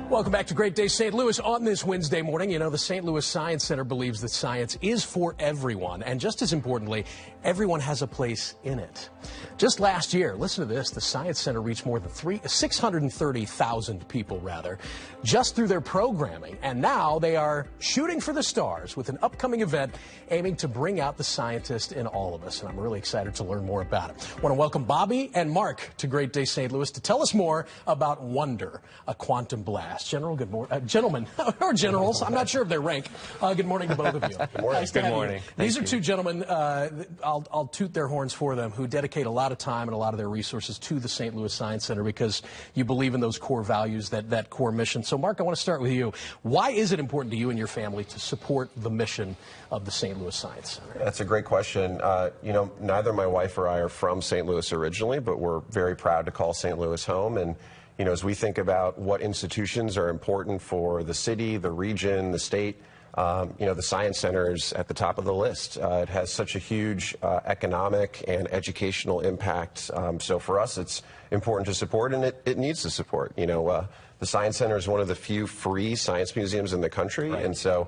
Welcome back to Great Day St. Louis on this Wednesday morning. You know, the St. Louis Science Center believes that science is for everyone, and just as importantly, everyone has a place in it. Just last year, listen to this, the Science Center reached more than 630,000 people, just through their programming, and now they are shooting for the stars with an upcoming event aiming to bring out the scientist in all of us, and I'm really excited to learn more about it. I want to welcome Bobby and Mark to Great Day St. Louis to tell us more about Wonder, a quantum blast. Good morning, gentlemen, or generals. I'm not sure of their rank. Good morning to both of you. Good morning. Nice to Good have morning. You. These are two gentlemen, I'll toot their horns for them, who dedicate a lot of time and a lot of their resources to the St. Louis Science Center because you believe in those core values, that core mission. So, Mark, I want to start with you. Why is it important to you and your family to support the mission of the St. Louis Science Center? That's a great question. You know, neither my wife or I are from St. Louis originally, but we're very proud to call St. Louis home. And you know, as we think about what institutions are important for the city, the region, the state, you know, the Science Center is at the top of the list. It has such a huge economic and educational impact. So for us, it's important to support, and it needs to support. You know, the Science Center is one of the few free science museums in the country, right. And so,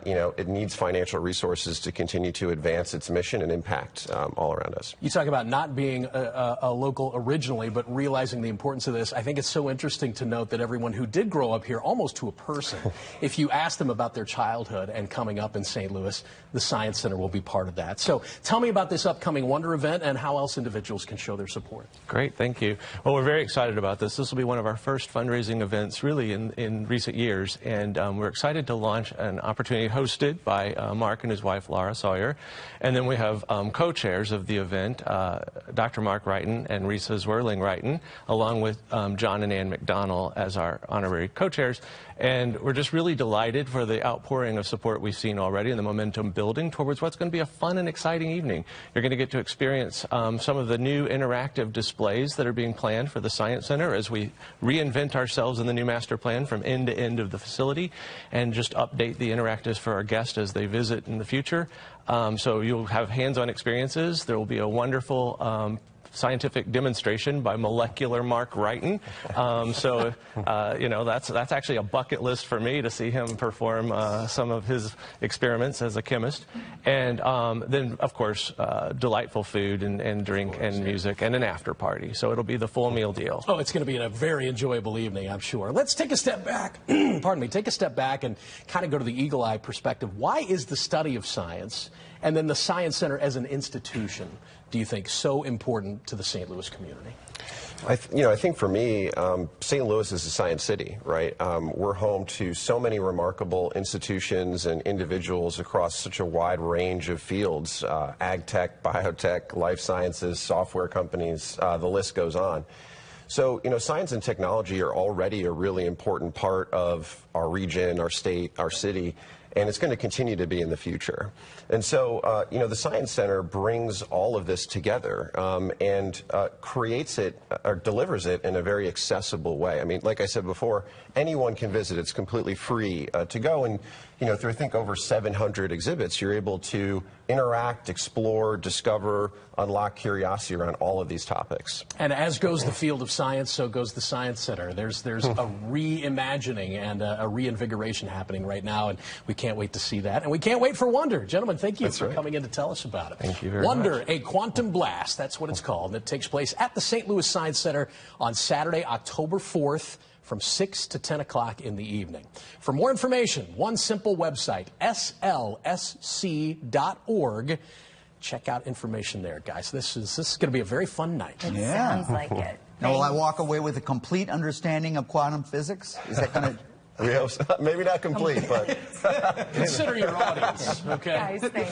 you know, it needs financial resources to continue to advance its mission and impact all around us. You talk about not being a local originally, but realizing the importance of this. I think it's so interesting to note that everyone who did grow up here, almost to a person, if you ask them about their childhood and coming up in St. Louis, the Science Center will be part of that. So tell me about this upcoming Wonder event and how else individuals can show their support. Great, thank you. Well, we're very excited about this. This will be one of our first fundraising events really in recent years, and we're excited to launch an opportunity hosted by Mark and his wife Laura Sawyer, and then we have co-chairs of the event, Dr. Mark Wrighton and Risa Zwirling-Wrighton, along with John and Ann McDonnell as our honorary co-chairs, and we're just really delighted for the outpouring of support we've seen already and the momentum building towards what's going to be a fun and exciting evening. You're going to get to experience some of the new interactive displays that are being planned for the Science Center as we reinvent ourselves in the new master plan from end to end of the facility and just update the interactives for our guests as they visit in the future. So you'll have hands-on experiences. There will be a wonderful scientific demonstration by Molecular Mark Wrighton. You know, that's actually a bucket list for me to see him perform some of his experiments as a chemist. And then, of course, delightful food and drink and music and an after party. So it'll be the full meal deal. Oh, it's going to be a very enjoyable evening, I'm sure. Let's take a step back, pardon me, take a step back and kind of go to the eagle-eye perspective. Why is the study of science and then the Science Center as an institution, do you think, so important to the St. Louis community? I think for me, St. Louis is a science city, right? We're home to so many remarkable institutions and individuals across such a wide range of fields, ag tech, biotech, life sciences, software companies, the list goes on. So, you know, science and technology are already a really important part of our region, our state, our city, and it's going to continue to be in the future. And so, you know, the Science Center brings all of this together and creates it or delivers it in a very accessible way. I mean, like I said before, anyone can visit. It's completely free to go. And, you know, through, I think, over 700 exhibits, you're able to interact, explore, discover, unlock curiosity around all of these topics. And as goes the field of science, so goes the Science Center. There's a reimagining and a reinvigoration happening right now, and we can't wait to see that. And we can't wait for Wonder. Gentlemen, thank you for coming in to tell us about it. Thank you very much. Wonder, a quantum blast, that's what it's called. And it takes place at the St. Louis Science Center on Saturday, October 4th. From 6 to 10 o'clock in the evening. For more information, one simple website, slsc.org. Check out information there, guys. This is going to be a very fun night. It sounds like it. Now, will I walk away with a complete understanding of quantum physics? Is that going to... Maybe not complete, but... Consider your audience, okay? Guys, thanks.